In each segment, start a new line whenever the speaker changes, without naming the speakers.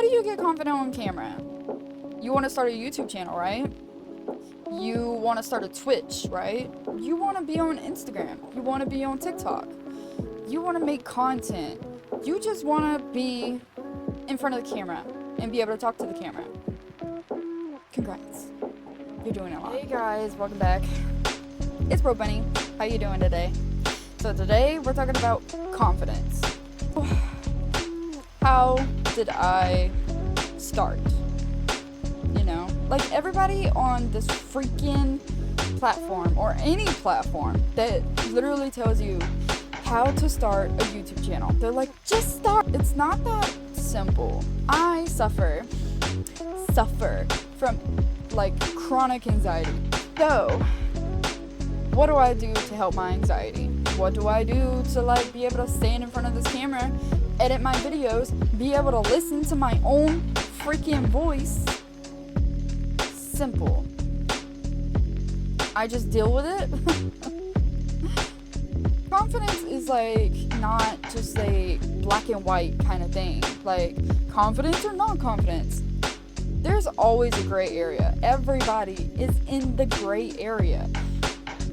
How do you get confident on camera? You want to start a YouTube channel, right? You want to start a Twitch, right? You want to be on Instagram. You want to be on TikTok. You want to make content. You just want to be in front of the camera and be able to talk to the camera. Congrats. You're doing a lot. Hey guys, welcome back. It's Bro Bunny. How you doing today? So today we're talking about confidence. How did I start? You know, like everybody on this freaking platform or any platform that literally tells you how to start a YouTube channel. They're like, just start. It's not that simple. I suffer from like chronic anxiety. So, what do I do to help my anxiety? What do I do to like be able to stand in front of this camera, edit my videos, be able to listen to my own freaking voice? Simple. I just deal with it. Confidence is like not just a black and white kind of thing. Like confidence or non-confidence. There's always a gray area. Everybody is in the gray area.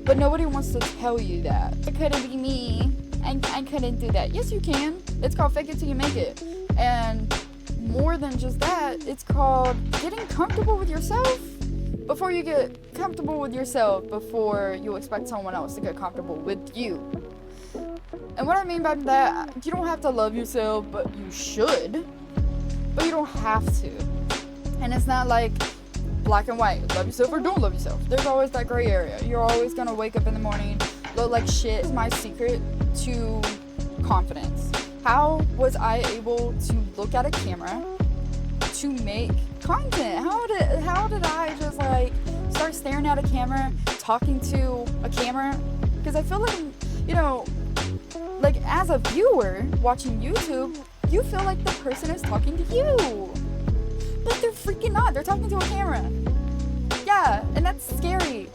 But nobody wants to tell you that. It couldn't be me. I couldn't do that. Yes, you can. It's called fake it till you make it. And more than just that, it's called getting comfortable with yourself before you get comfortable with yourself, before you expect someone else to get comfortable with you. And what I mean by that, you don't have to love yourself, but you should. But you don't have to. And it's not like black and white, love yourself or don't love yourself. There's always that gray area. You're always gonna wake up in the morning, look like shit. It's my secret to confidence. How was I able to look at a camera to make content? How did I just like start staring at a camera, talking to a camera? Because I feel like, you know, like as a viewer watching YouTube, you feel like the person is talking to you. But they're freaking not. They're talking to a camera. Yeah, and that's scary.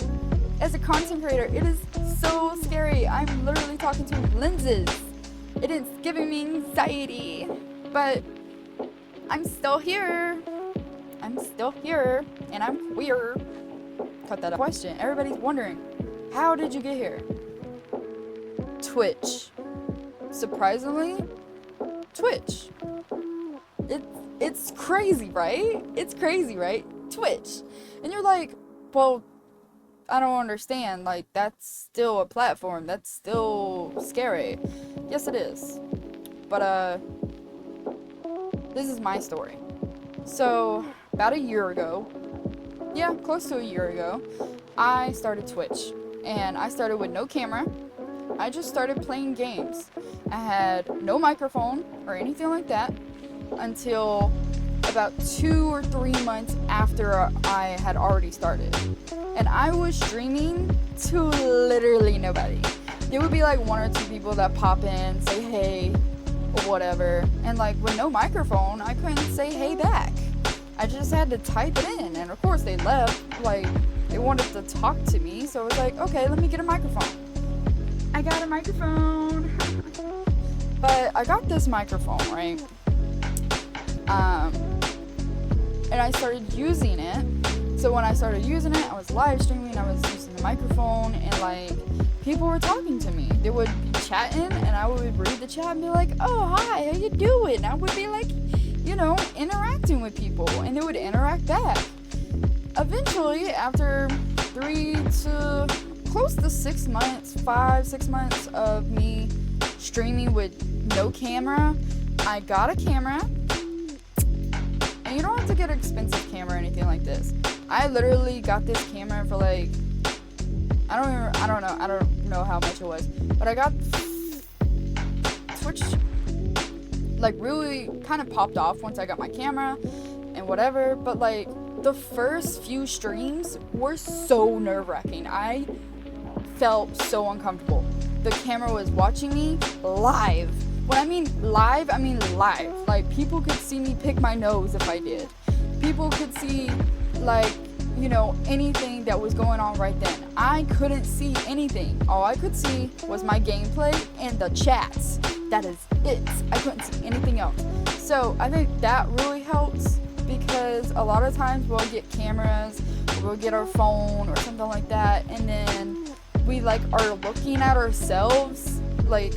As a content creator, it is so scary. I'm literally talking to lenses. It is giving me anxiety. But I'm still here. I'm still here. And I'm queer. Cut that up. Question. Everybody's wondering, how did you get here? Twitch. Surprisingly, Twitch. It's crazy, right? It's crazy, right? Twitch. And you're like, well, I don't understand. Like, that's still a platform. That's still scary. Yes, it is. But, this is my story. So, about a year ago, yeah, close to a year ago, I started Twitch. And I started with no camera. I just started playing games. I had no microphone or anything like that until about 2 or 3 months after I had already started. And I was streaming to literally nobody. There would be like 1 or 2 people that pop in, say hey, or whatever. And like with no microphone, I couldn't say hey back. I just had to type it in. And of course they left, like they wanted to talk to me. So I was like, okay, let me get a microphone. I got a microphone. But I got this microphone, right? And I started using it. So when I started using it, I was live streaming, I was using the microphone, and like people were talking to me. They would be chatting, and I would read the chat and be like, oh, hi, how you doing? And I would be like, you know, interacting with people, and they would interact back. Eventually, after 3 to close to 6 months, 5-6 months of me streaming with no camera, I got a camera. And you don't have to get an expensive camera or anything like this. I literally got this camera for like, I don't know how much it was, but I got Twitch like really kind of popped off once I got my camera and whatever. But like the first few streams were so nerve-wracking. I felt so uncomfortable. The camera was watching me live. When I mean live, I mean live. Like, people could see me pick my nose if I did. People could see, like, you know, anything that was going on right then. I couldn't see anything. All I could see was my gameplay and the chats. That is it. I couldn't see anything else. So I think that really helps, because a lot of times we'll get cameras, or we'll get our phone or something like that, and then we like are looking at ourselves, like,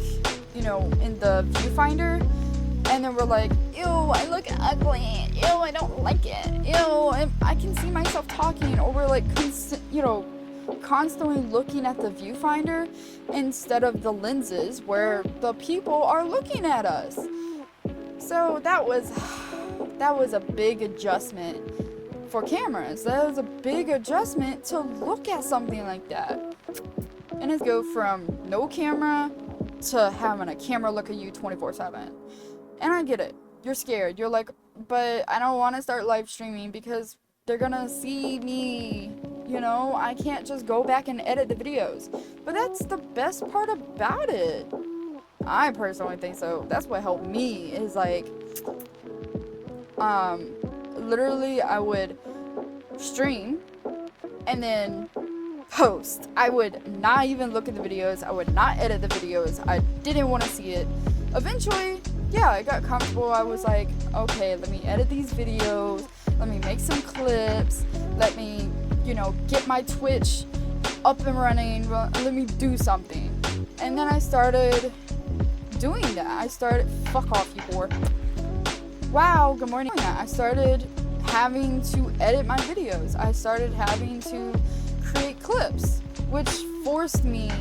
you know, in the viewfinder, and then we're like, ew, I look ugly, ew, I don't like it, ew, I can see myself talking, or we're like, constantly looking at the viewfinder instead of the lenses where the people are looking at us. So that was a big adjustment for cameras. That was a big adjustment to look at something like that. And it go from no camera to having a camera look at you 24/7. And I get it. You're scared. You're like, but I don't want to start live streaming because they're gonna see me. You know, I can't just go back and edit the videos. But that's the best part about it. I personally think so. That's what helped me, is like, literally I would stream and then post. I would not even look at the videos. I would not edit the videos. I didn't want to see it. Eventually, yeah, I got comfortable. I was like, okay, let me edit these videos. Let me make some clips. Let me, you know, get my Twitch up and running. Let me do something. And then I started doing that. I started, fuck off, you whore. Wow, good morning. I started having to edit my videos. I started having to create clips, which forced me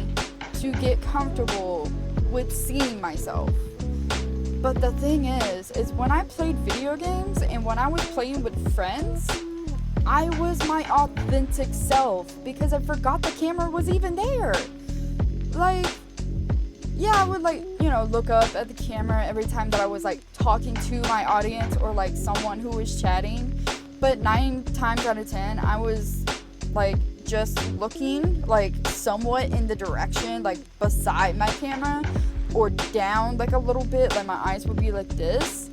to get comfortable with seeing myself. But the thing is when I played video games and when I was playing with friends, I was my authentic self because I forgot the camera was even there. Like, yeah, I would like, you know, look up at the camera every time that I was like talking to my audience or like someone who was chatting. But 9 times out of 10, I was like just looking like somewhat in the direction, like beside my camera or down like a little bit. Like my eyes would be like this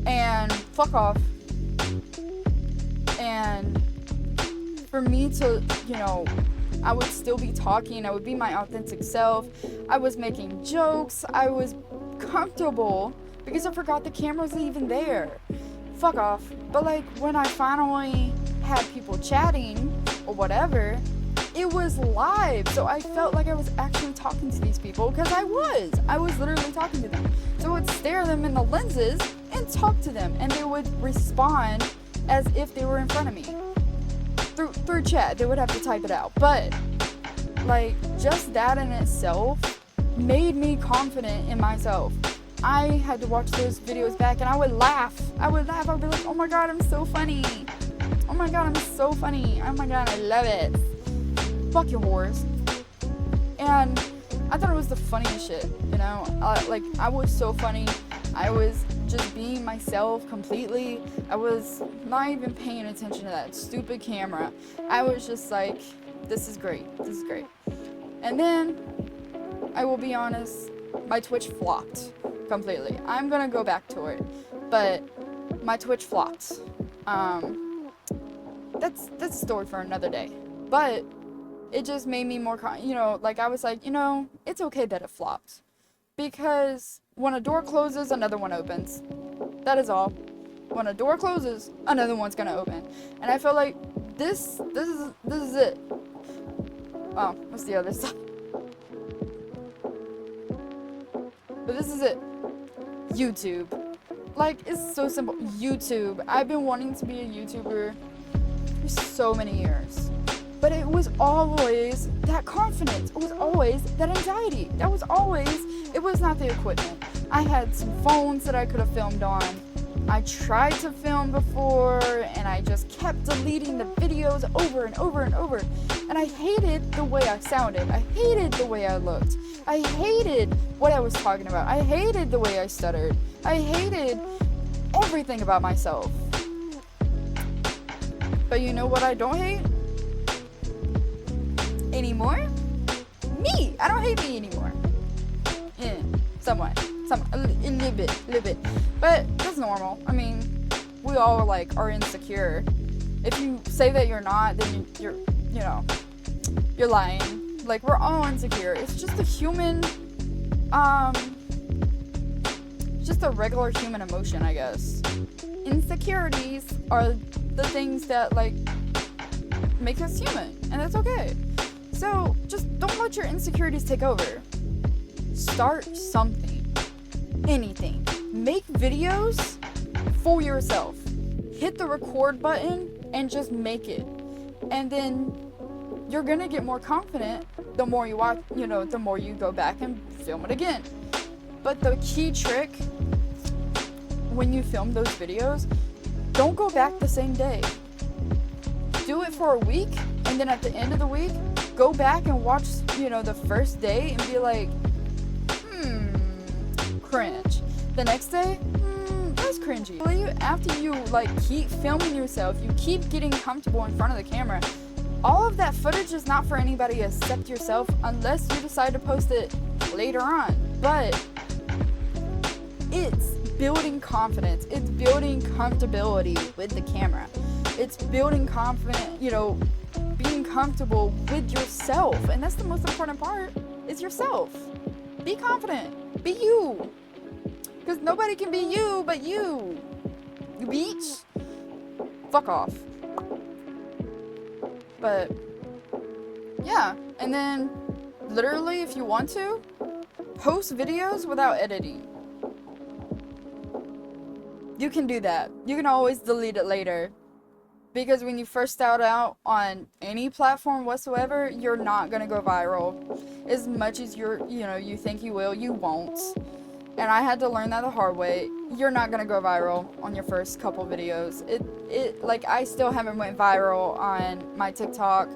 and fuck off. And for me to, you know, I would still be talking. I would be my authentic self. I was making jokes. I was comfortable because I forgot the camera was even there. Fuck off. But like when I finally had people chatting or whatever, it was live. So I felt like I was actually talking to these people because I was literally talking to them. So I would stare them in the lenses and talk to them, and they would respond as if they were in front of me. Through chat, they would have to type it out. But like just that in itself made me confident in myself. I had to watch those videos back and I would laugh. I would be like, oh my god, I'm so funny. Oh my god, I'm so funny. Oh my god, I love it. Fuck your whores. And I thought it was the funniest shit, you know? Like, I was so funny. I was just being myself completely. I was not even paying attention to that stupid camera. I was just like, this is great. This is great. And then, I will be honest, my Twitch flopped completely. I'm gonna go back to it. But my Twitch flopped. That's a story for another day. But it just made me more, you know, like I was like, you know, it's okay that it flopped. Because when a door closes, another one opens. That is all. When a door closes, another one's gonna open. And I feel like this is it. Oh, what's the other side? But this is it. YouTube. Like, it's so simple. YouTube. I've been wanting to be a YouTuber for so many years. But it was always that confidence. It was always that anxiety. It was not the equipment. I had some phones that I could have filmed on. I tried to film before and I just kept deleting the videos over and over and over. And I hated the way I sounded. I hated the way I looked. I hated what I was talking about. I hated the way I stuttered. I hated everything about myself. But you know what I don't hate? Anymore? Me! I don't hate me anymore. Yeah, somewhat. A little bit. But that's normal. I mean, we all like are insecure. If you say that you're not, then you're lying. Like, we're all insecure. It's just a human just a regular human emotion, I guess. Insecurities are the things that, like, make us human, and that's okay. So just don't let your insecurities take over. Start something. Anything. Make videos for yourself. Hit the record button and just make it. And then you're gonna get more confident the more you watch, the more you go back and film it again. But the key trick when you film those videos, don't go back the same day. Do it for a week, and then at the end of the week, go back and watch, the first day and be like, cringe. The next day, that's cringy. After you, like, keep filming yourself, you keep getting comfortable in front of the camera, all of that footage is not for anybody except yourself unless you decide to post it later on. But it's building confidence. It's building comfortability with the camera. It's building being comfortable with yourself. And that's the most important part, is yourself. Be confident. Be you. Because nobody can be you but you. You bitch. Fuck off. But yeah, and then literally, if you want to, post videos without editing. You can do that. You can always delete it later. Because when you first start out on any platform whatsoever, you're not gonna go viral. As much as you think you will, you won't. And I had to learn that the hard way. You're not gonna go viral on your first couple videos. Like, I still haven't went viral on my TikTok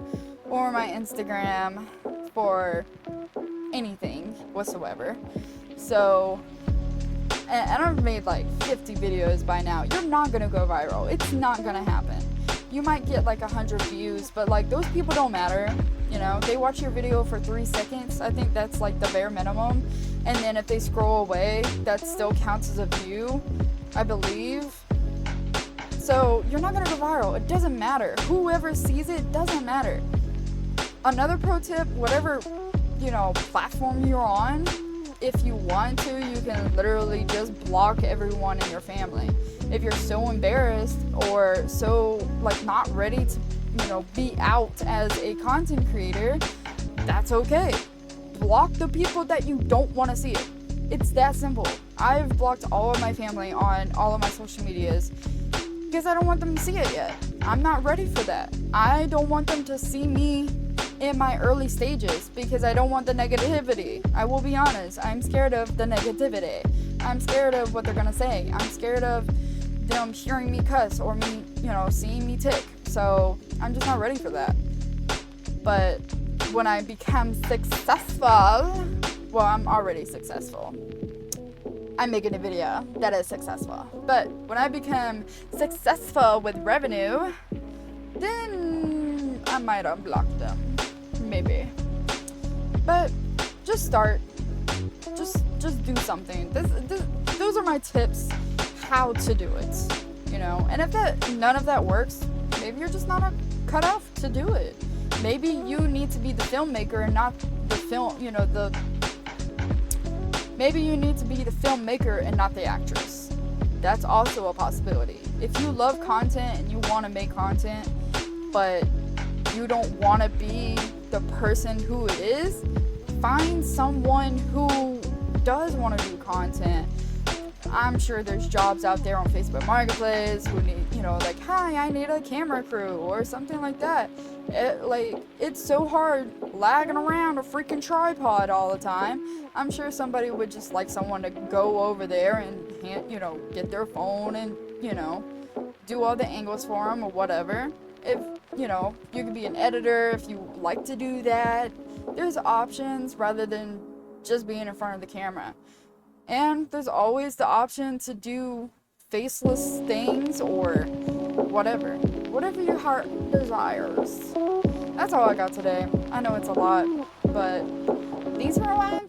or my Instagram for anything whatsoever. So, and I've made like 50 videos by now. You're not gonna go viral. It's not gonna happen. You might get like 100 views, but like, those people don't matter. They watch your video for 3 seconds. I think that's like the bare minimum. And then if they scroll away, that still counts as a view, I believe. So you're not gonna go viral. It doesn't matter. Whoever sees it, doesn't matter. Another pro tip, whatever, platform you're on, if you want to, you can literally just block everyone in your family. If you're so embarrassed or so, like, not ready to, be out as a content creator, that's okay. Block the people that you don't want to see it. It's that simple. I've blocked all of my family on all of my social medias because I don't want them to see it yet. I'm not ready for that. I don't want them to see me in my early stages because I don't want the negativity. I will be honest. I'm scared of the negativity. I'm scared of what they're gonna say. I'm scared of them hearing me cuss or me, seeing me tick. So I'm just not ready for that. But when I become successful, well, I'm already successful. I'm making a video that is successful. But when I become successful with revenue, then I might unblock them. Maybe. But just start. Just do something. Those are my tips how to do it. And if none of that works, maybe you're just not cut off to do it. Maybe you need to be the filmmaker and not the film, maybe you need to be the filmmaker and not the actress. That's also a possibility. If you love content and you want to make content, but you don't want to be the person who it is, find someone who does want to do content. I'm sure there's jobs out there on Facebook Marketplace who need, like, hi, I need a camera crew or something like that. It's so hard lagging around a freaking tripod all the time. I'm sure somebody would just like someone to go over there and get their phone and, do all the angles for them or whatever. If, you could be an editor if you like to do that. There's options rather than just being in front of the camera. And there's always the option to do faceless things or whatever your heart desires. That's all I got today. I know it's a lot, but these are my